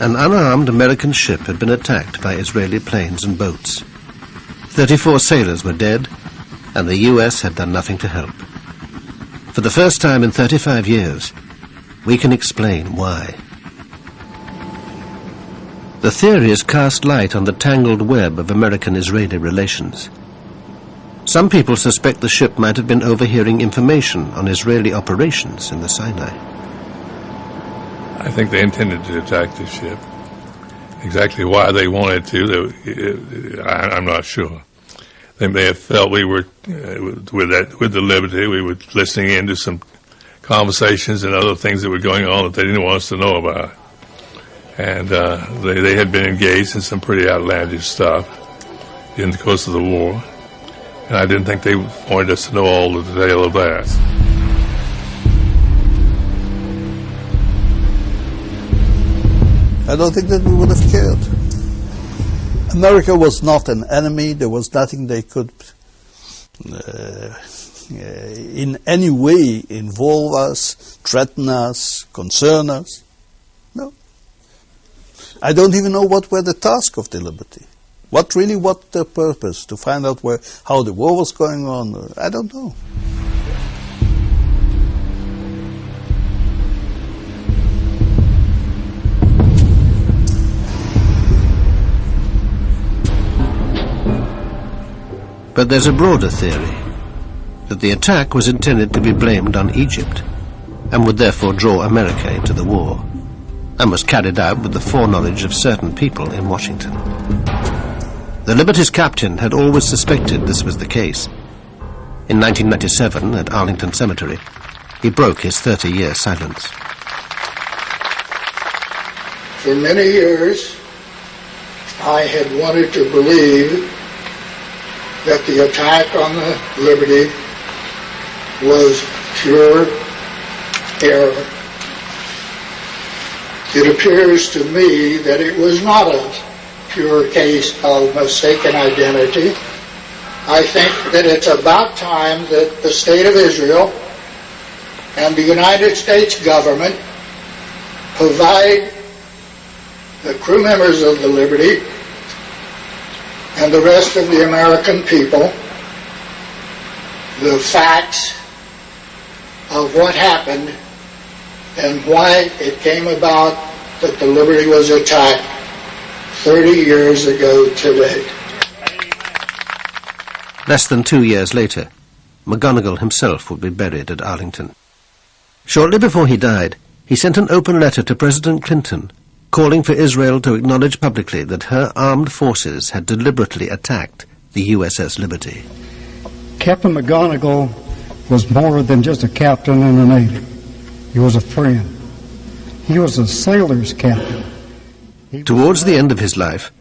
An unarmed American ship had been attacked by Israeli planes and boats. 34 sailors were dead, and the US had done nothing to help. For the first time in 35 years, we can explain why. The theories cast light on the tangled web of American-Israeli relations. Some people suspect the ship might have been overhearing information on Israeli operations in the Sinai. I think they intended to attack the ship. Exactly why they wanted to, I'm not sure. They may have felt we were, with the Liberty, we were listening in to some conversations and other things that were going on that they didn't want us to know about. And they had been engaged in some pretty outlandish stuff in the course of the war. And I didn't think they wanted us to know all the detail of that. I don't think that we would have cared. America was not an enemy. There was nothing they could in any way involve us, threaten us, concern us. No. I don't even know what were the task of the Liberty. What their purpose? To find out how the war was going on? I don't know. But there's a broader theory, that the attack was intended to be blamed on Egypt, and would therefore draw America into the war, and was carried out with the foreknowledge of certain people in Washington. The Liberty's captain had always suspected this was the case. In 1997, at Arlington Cemetery, he broke his 30-year silence. For many years, I had wanted to believe that the attack on the Liberty was pure error. It appears to me that it was not a pure case of mistaken identity. I think that it's about time that the State of Israel and the United States government provide the crew members of the Liberty and the rest of the American people the facts of what happened and why it came about that the Liberty was attacked 30 years ago today. Less than 2 years later, McGonigal himself would be buried at Arlington. Shortly before he died, he sent an open letter to President Clinton calling for Israel to acknowledge publicly that her armed forces had deliberately attacked the USS Liberty. Captain McGonigal was more than just a captain in the Navy. He was a friend. He was a sailor's captain. Towards the end of his life,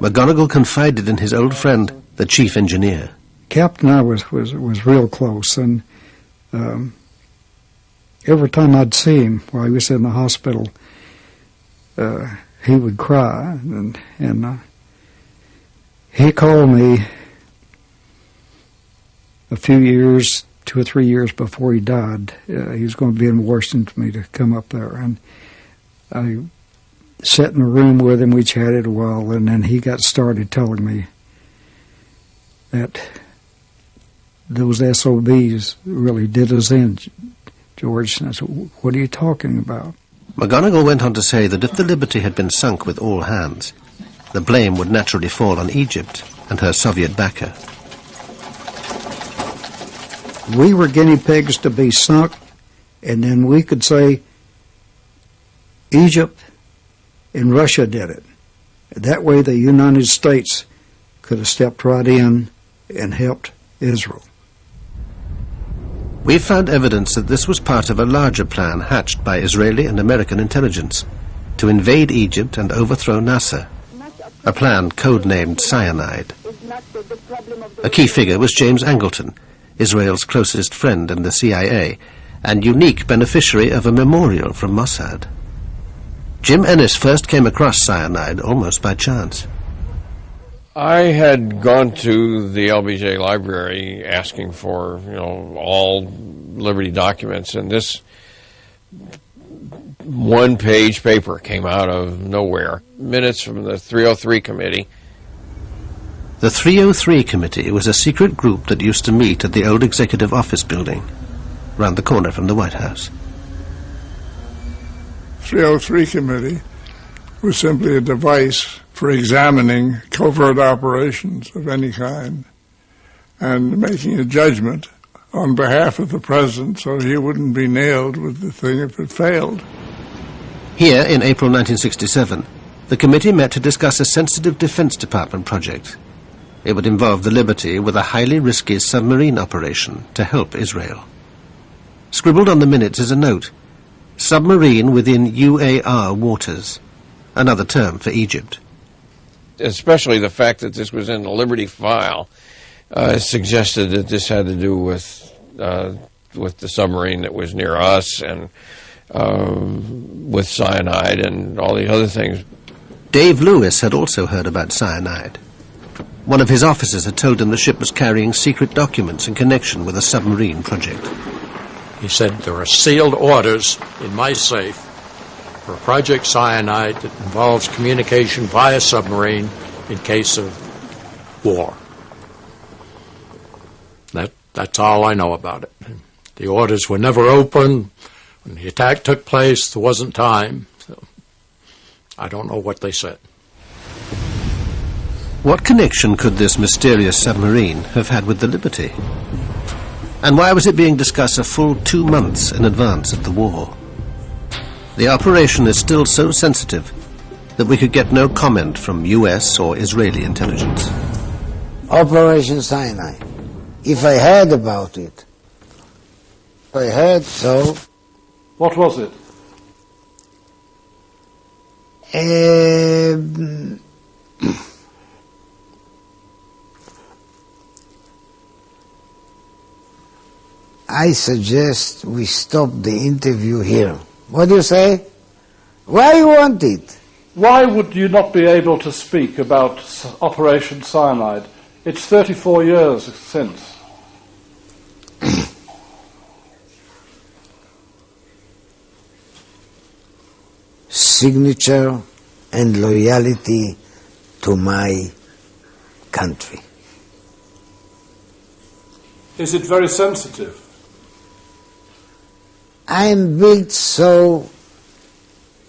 McGonigal confided in his old friend, the chief engineer. Captain and I was real close, and every time I'd see him while he was in the hospital, he would cry, and he called me a few years, 2 or 3 years before he died. He was going to be in Washington for me to come up there, and I sat in a room with him. We chatted a while, and then he got started telling me that those SOBs really did us in, George. And I said, what are you talking about? McGonigal went on to say that if the Liberty had been sunk with all hands, the blame would naturally fall on Egypt and her Soviet backer. We were guinea pigs to be sunk, and then we could say Egypt and Russia did it. That way the United States could have stepped right in and helped Israel. We found evidence that this was part of a larger plan hatched by Israeli and American intelligence to invade Egypt and overthrow Nasser, a plan codenamed Cyanide. A key figure was James Angleton, Israel's closest friend in the CIA, and unique beneficiary of a memorial from Mossad. Jim Ennis first came across cyanide almost by chance. I had gone to the LBJ library asking for, all Liberty documents, and this one-page paper came out of nowhere. Minutes from the 303 committee. The 303 committee was a secret group that used to meet at the old executive office building, round the corner from the White House. 303 committee was simply a device for examining covert operations of any kind and making a judgment on behalf of the president so he wouldn't be nailed with the thing if it failed. Here, in April 1967, the committee met to discuss a sensitive Defense Department project. It would involve the Liberty with a highly risky submarine operation to help Israel. Scribbled on the minutes is a note: submarine within UAR waters, another term for Egypt. Especially the fact that this was in the Liberty file suggested that this had to do with the submarine that was near us and with cyanide and all the other things. Dave Lewis had also heard about cyanide. One of his officers had told him the ship was carrying secret documents in connection with a submarine project. He said, there are sealed orders in my safe for Project Cyanide that involves communication via submarine in case of war. That's all I know about it. The orders were never opened. When the attack took place, there wasn't time. So I don't know what they said. What connection could this mysterious submarine have had with the Liberty? And why was it being discussed a full 2 months in advance of the war? The operation is still so sensitive that we could get no comment from US or Israeli intelligence. Operation Sinai. If I heard about it, I heard so. What was it? I suggest we stop the interview here. What do you say? Why you want it? Why would you not be able to speak about Operation Cyanide? It's 34 years since. Signature and loyalty to my country. Is it very sensitive? I am built so,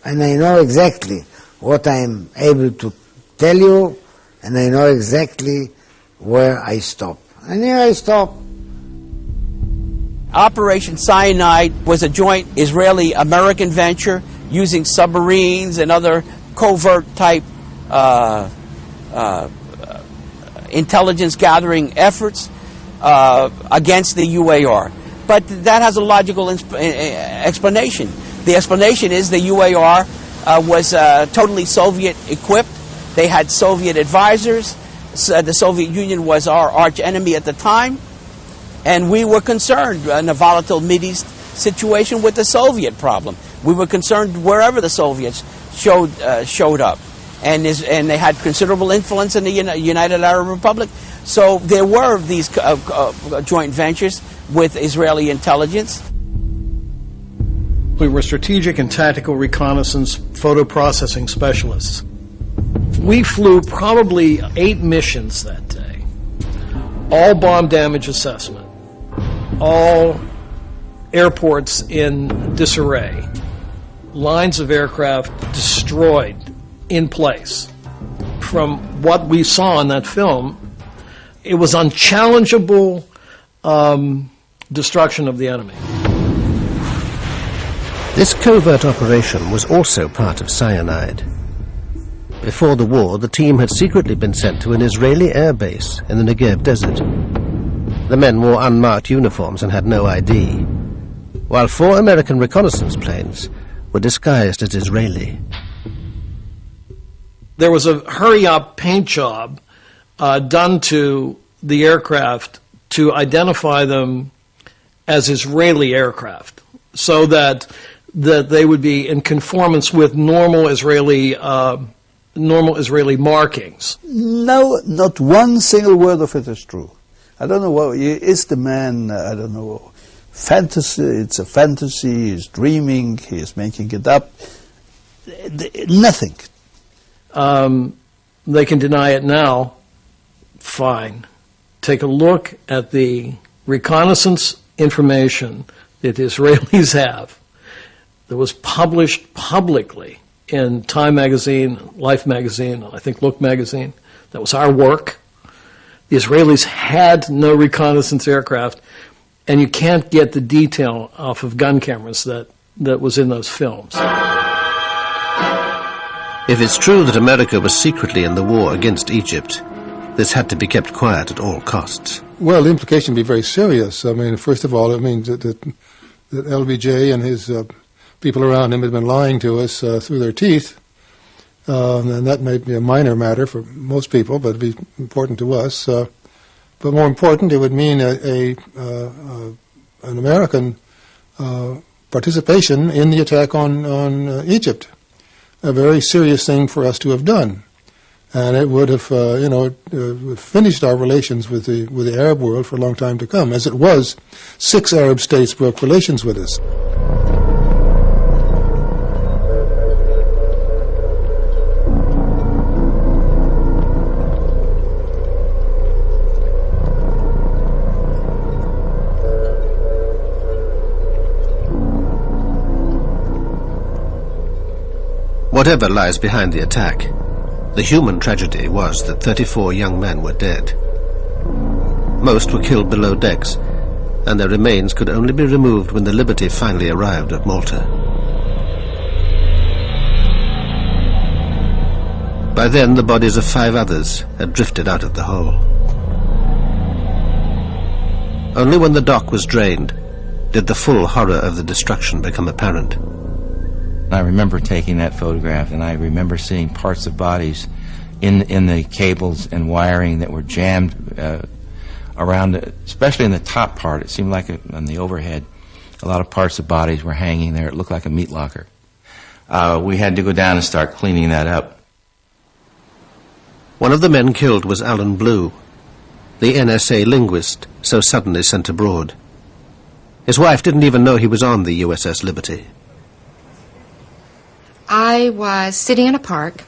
and I know exactly what I am able to tell you, and I know exactly where I stop. And here I stop. Operation Cyanide was a joint Israeli-American venture using submarines and other covert-type intelligence-gathering efforts against the UAR. But that has a logical explanation. The explanation is the UAR was totally Soviet equipped. They had Soviet advisors. The Soviet Union was our arch enemy at the time, and we were concerned in a volatile Mideast situation with the Soviet problem. We were concerned wherever the Soviets showed up, and they had considerable influence in the United Arab Republic. So there were these joint ventures with Israeli intelligence. We were strategic and tactical reconnaissance photo processing specialists. We flew probably 8 missions that day, all bomb damage assessment, all airports in disarray, lines of aircraft destroyed in place. From what we saw in that film, it was unchallengeable destruction of the enemy. This covert operation was also part of cyanide. Before the war, the team had secretly been sent to an Israeli air base in the Negev desert. The men wore unmarked uniforms and had no ID, while 4 American reconnaissance planes were disguised as Israeli. There was a hurry-up paint job done to the aircraft to identify them as Israeli aircraft, so that they would be in conformance with normal Israeli markings. No, not one single word of it is true. I don't know what is the man. I don't know. Fantasy. It's a fantasy. He's dreaming. He's making it up. Nothing. They can deny it now. Fine. Take a look at the reconnaissance information that the Israelis have that was published publicly in Time magazine, Life magazine, I think Look magazine. That was our work. The Israelis had no reconnaissance aircraft, and you can't get the detail off of gun cameras that was in those films. If it's true that America was secretly in the war against Egypt, this had to be kept quiet at all costs. Well, the implication would be very serious. I mean, first of all, it means that LBJ and his people around him had been lying to us through their teeth, and that may be a minor matter for most people, but it'd be important to us. But more important, it would mean an American participation in the attack on Egypt, a very serious thing for us to have done. And it would have, finished our relations with the Arab world for a long time to come. As it was, 6 Arab states broke relations with us. Whatever lies behind the attack, the human tragedy was that 34 young men were dead. Most were killed below decks, and their remains could only be removed when the Liberty finally arrived at Malta. By then, the bodies of 5 others had drifted out of the hole. Only when the dock was drained did the full horror of the destruction become apparent. I remember taking that photograph, and I remember seeing parts of bodies in the cables and wiring that were jammed around, especially in the top part. It seemed like on the overhead, a lot of parts of bodies were hanging there. It looked like a meat locker. We had to go down and start cleaning that up. One of the men killed was Alan Blue, the NSA linguist so suddenly sent abroad. His wife didn't even know he was on the USS Liberty. I was sitting in a park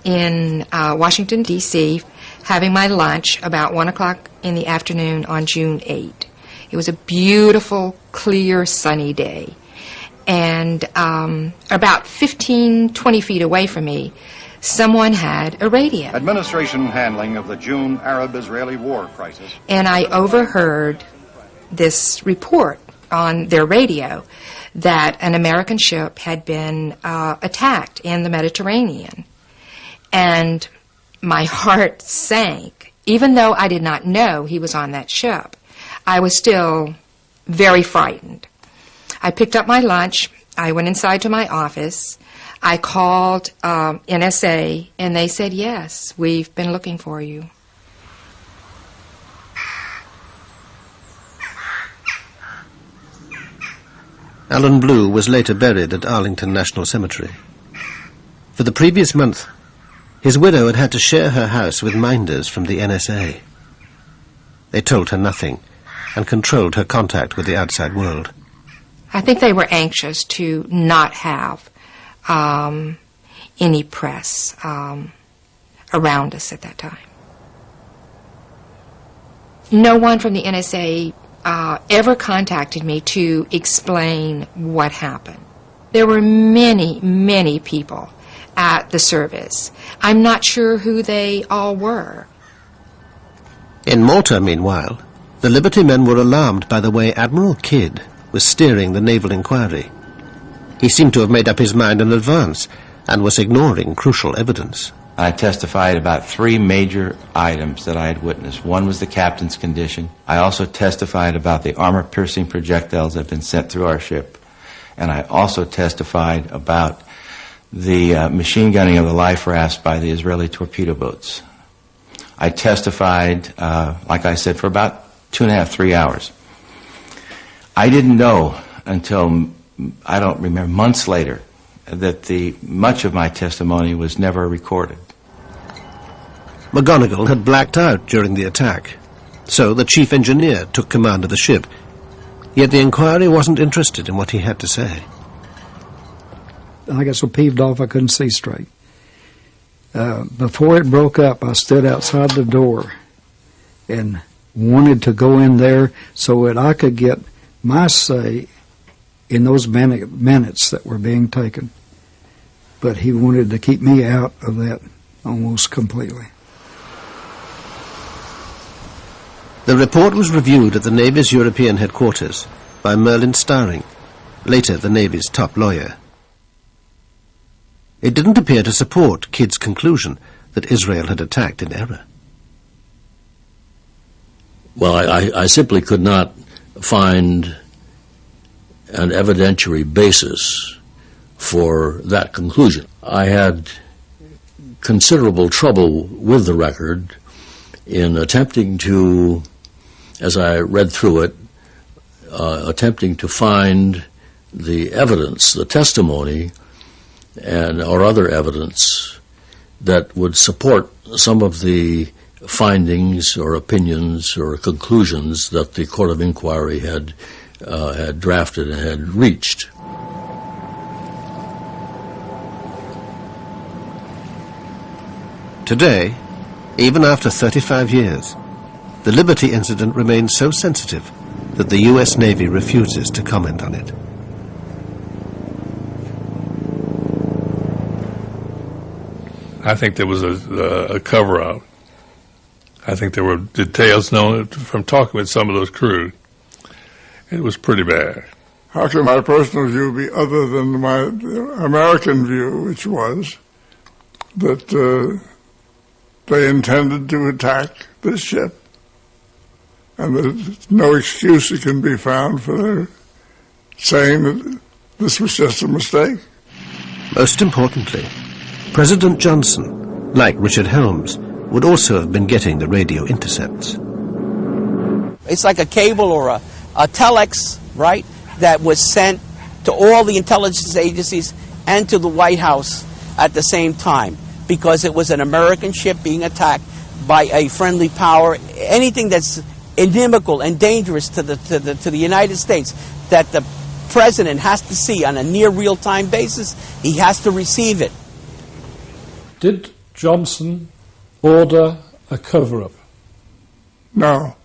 in Washington, D.C., having my lunch about 1 o'clock in the afternoon on June 8. It was a beautiful, clear, sunny day. And about 15-20 feet away from me, someone had a radio. Administration handling of the June Arab-Israeli war crisis. And I overheard this report on their radio that an American ship had been attacked in the Mediterranean. And my heart sank. Even though I did not know he was on that ship, I was still very frightened. I picked up my lunch, I went inside to my office. I called NSA, and they said, yes, we've been looking for you. Alan Blue was later buried at Arlington National Cemetery. For the previous month, his widow had had to share her house with minders from the NSA. They told her nothing and controlled her contact with the outside world. I think they were anxious to not have any press around us at that time. No one from the NSA ever contacted me to explain what happened. There were many, many people at the service. I'm not sure who they all were. In Malta, meanwhile, the Liberty men were alarmed by the way Admiral Kidd was steering the naval inquiry. He seemed to have made up his mind in advance and was ignoring crucial evidence. I testified about 3 major items that I had witnessed. One was the captain's condition. I also testified about the armor-piercing projectiles that had been sent through our ship. And I also testified about the machine gunning of the life rafts by the Israeli torpedo boats. I testified, like I said, for about 2.5, 3 hours. I didn't know until, I don't remember, months later, that much of my testimony was never recorded. McGonigal had blacked out during the attack, so the chief engineer took command of the ship. Yet the inquiry wasn't interested in what he had to say. I got so peeved off I couldn't see straight. Before it broke up, I stood outside the door and wanted to go in there so that I could get my say in those minutes that were being taken. But he wanted to keep me out of that almost completely. The report was reviewed at the Navy's European headquarters by Merlin Starring, later the Navy's top lawyer. It didn't appear to support Kidd's conclusion that Israel had attacked in error. Well, I simply could not find an evidentiary basis for that conclusion. I had considerable trouble with the record in attempting to, as I read through it, attempting to find the evidence, the testimony, or other evidence that would support some of the findings or opinions or conclusions that the Court of Inquiry had drafted and had reached. Today, even after 35 years, the Liberty incident remains so sensitive that the U.S. Navy refuses to comment on it. I think there was a cover-up. I think there were details known from talking with some of those crew. It was pretty bad. How can my personal view be other than my American view, which was that they intended to attack this ship, and there's no excuse that can be found for their saying that this was just a mistake? Most importantly, President Johnson, like Richard Helms, would also have been getting the radio intercepts. It's like a cable or a telex, right, that was sent to all the intelligence agencies and to the White House at the same time, because it was an American ship being attacked by a friendly power. Anything that's inimical and dangerous to the United States that the president has to see on a near real-time basis, he has to receive it. Did Johnson order a cover-up? No,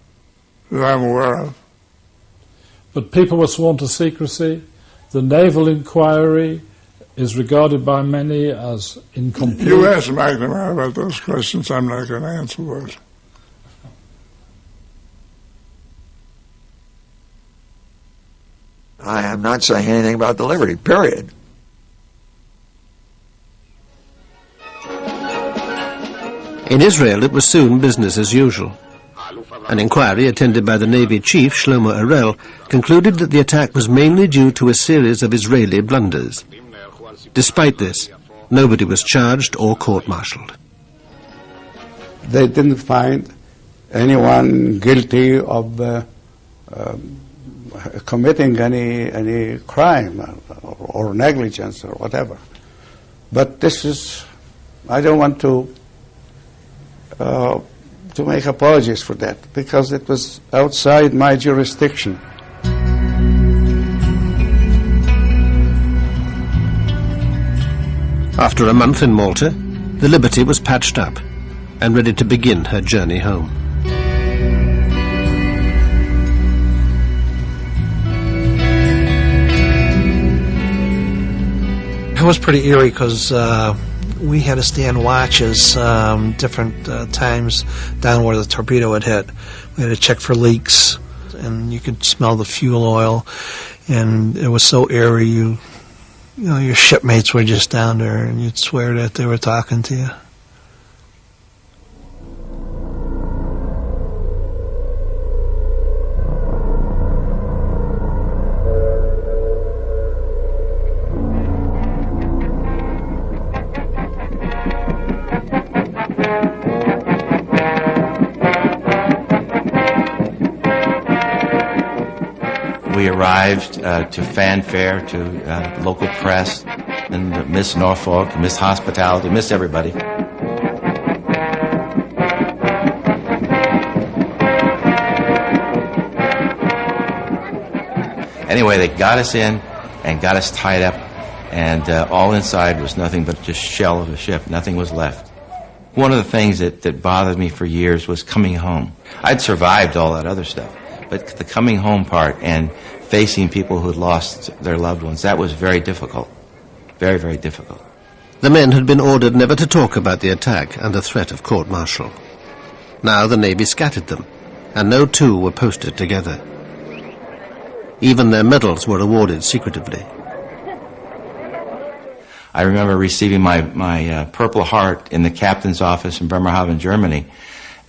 that I'm aware of. But people were sworn to secrecy. The naval inquiry is regarded by many as incomplete. You ask McNamara about those questions, I'm not going to answer those. I am not saying anything about the Liberty, period. In Israel, it was soon business as usual. An inquiry attended by the Navy Chief, Shlomo Arel, concluded that the attack was mainly due to a series of Israeli blunders. Despite this, nobody was charged or court-martialed. They didn't find anyone guilty of committing any crime or negligence or whatever. But this is, I don't want to make apologies for that, because it was outside my jurisdiction. After a month in Malta, the Liberty was patched up and ready to begin her journey home. It was pretty eerie because we had to stand watches different times down where the torpedo had hit. We had to check for leaks, and you could smell the fuel oil, and it was so eerie. You know, your shipmates were just down there, and you'd swear that they were talking to you. We arrived to fanfare, to local press, and Miss Norfolk, Miss Hospitality, Miss everybody. Anyway, they got us in and got us tied up, and all inside was nothing but just shell of a ship. Nothing was left. One of the things that bothered me for years was coming home. I'd survived all that other stuff, but the coming home part and facing people who had lost their loved ones, that was very difficult. Very, very difficult. The men had been ordered never to talk about the attack under threat of court-martial. Now the Navy scattered them, and no two were posted together. Even their medals were awarded secretively. I remember receiving my Purple Heart in the captain's office in Bremerhaven, Germany,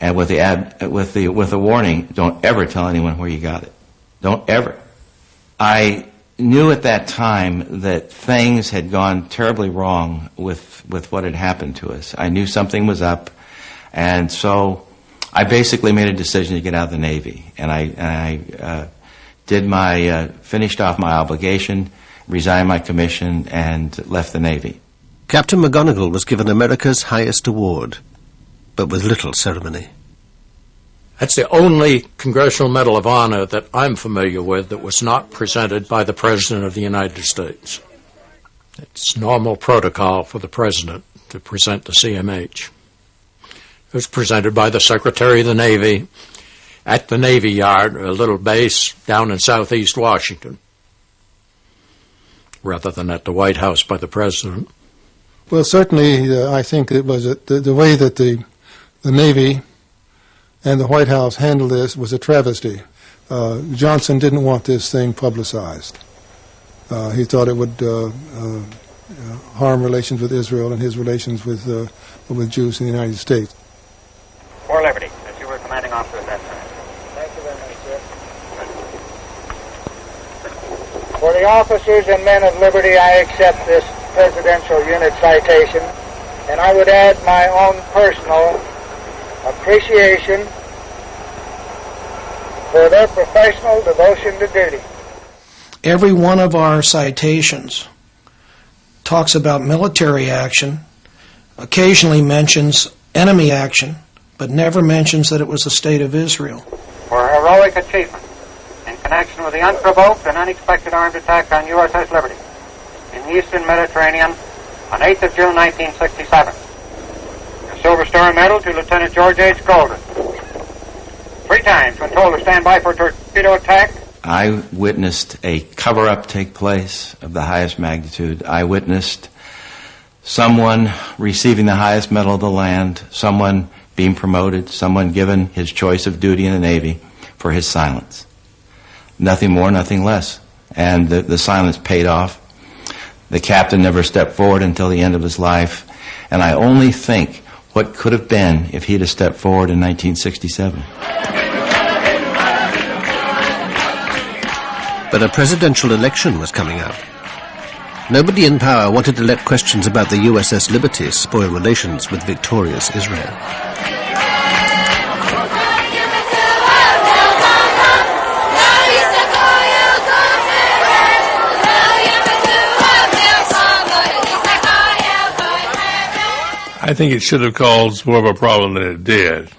and with the warning, don't ever tell anyone where you got it. Don't ever. I knew at that time that things had gone terribly wrong with what had happened to us. I knew something was up, and so I basically made a decision to get out of the Navy, and I finished off my obligation, resigned my commission, and left the Navy. Captain McGonigal was given America's highest award, but with little ceremony. That's the only Congressional Medal of Honor that I'm familiar with that was not presented by the President of the United States. It's normal protocol for the President to present the CMH. It was presented by the Secretary of the Navy at the Navy Yard, a little base down in southeast Washington, rather than at the White House by the President. Well, certainly I think it was the way that the Navy and the White House handled this was a travesty. Johnson didn't want this thing publicized. He thought it would harm relations with Israel and his relations with Jews in the United States. For Liberty, as you were commanding officer at that time. Thank you very much, sir. For the officers and men of Liberty, I accept this Presidential Unit citation, and I would add my own personal appreciation for their professional devotion to duty. Every one of our citations talks about military action, occasionally mentions enemy action, but never mentions that it was the State of Israel. For heroic achievement in connection with the unprovoked and unexpected armed attack on USS Liberty in the Eastern Mediterranean on 8th of June 1967. Silver Star Medal to Lieutenant George H. Golden. 3 times when told to stand by for torpedo attack. I witnessed a cover-up take place of the highest magnitude. I witnessed someone receiving the highest medal of the land, someone being promoted, someone given his choice of duty in the Navy for his silence. Nothing more, nothing less. And the silence paid off. The captain never stepped forward until the end of his life. And I only think what could have been if he'd have stepped forward in 1967. But a presidential election was coming up. Nobody in power wanted to let questions about the USS Liberty spoil relations with victorious Israel. I think it should have caused more of a problem than it did.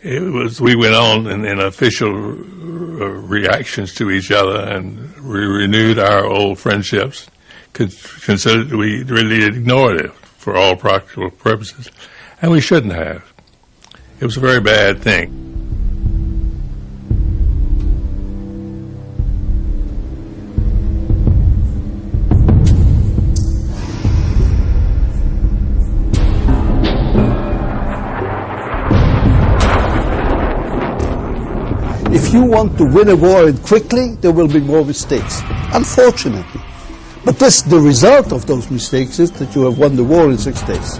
We went on in official reactions to each other, and we renewed our old friendships. Considered we really ignored it for all practical purposes, and we shouldn't have. It was a very bad thing. If you want to win a war quickly, there will be more mistakes, unfortunately. But the result of those mistakes is that you have won the war in 6 days.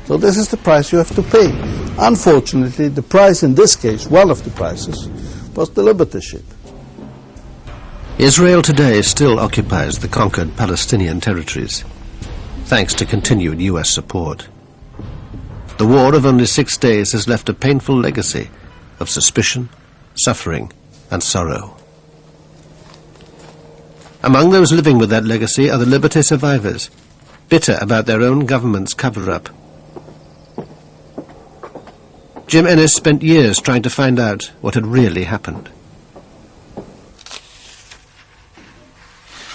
So this is the price you have to pay. Unfortunately, the price in this case, one of the prices, was the Liberty ship. Israel today still occupies the conquered Palestinian territories, thanks to continued US support. The war of only 6 days has left a painful legacy of suspicion, suffering, and sorrow. Among those living with that legacy are the Liberty survivors, bitter about their own government's cover-up. Jim Ennis spent years trying to find out what had really happened.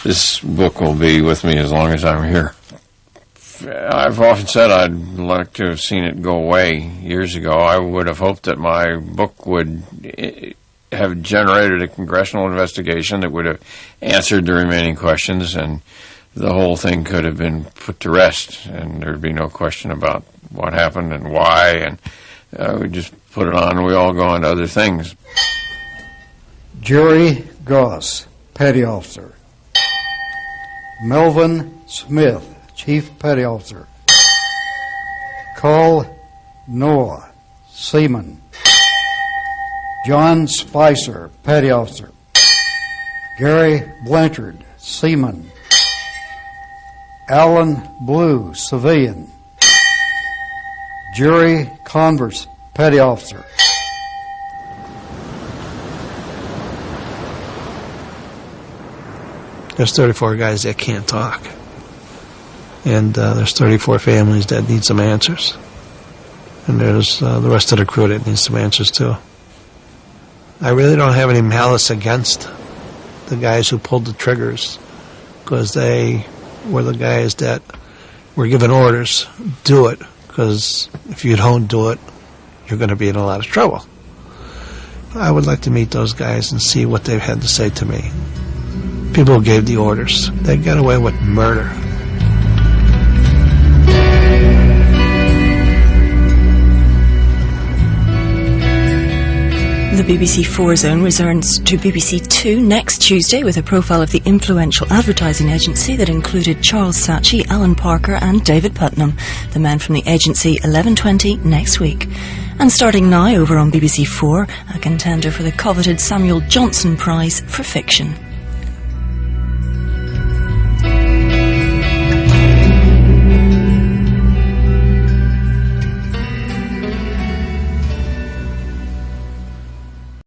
This book will be with me as long as I'm here. I've often said I'd like to have seen it go away years ago. I would have hoped that my book would have generated a congressional investigation that would have answered the remaining questions, and the whole thing could have been put to rest, and there'd be no question about what happened and why, and we just put it on and we all go on to other things. Jerry Goss, Petty Officer. Melvin Smith, Chief Petty Officer. Carl Noah, Seaman. John Spicer, Petty Officer. Gary Blanchard, Seaman. Alan Blue, Civilian. Jerry Converse, Petty Officer. There's 34 guys that can't talk. And there's 34 families that need some answers. And there's the rest of the crew that needs some answers too. I really don't have any malice against the guys who pulled the triggers, because they were the guys that were given orders, do it, because if you don't do it, you're going to be in a lot of trouble. I would like to meet those guys and see what they've had to say to me. People who gave the orders, they got away with murder. The BBC 4 Zone returns to BBC 2 next Tuesday with a profile of the influential advertising agency that included Charles Saatchi, Alan Parker and David Putnam, the man from the agency 11:20 next week. And starting now over on BBC 4, a contender for the coveted Samuel Johnson Prize for Fiction.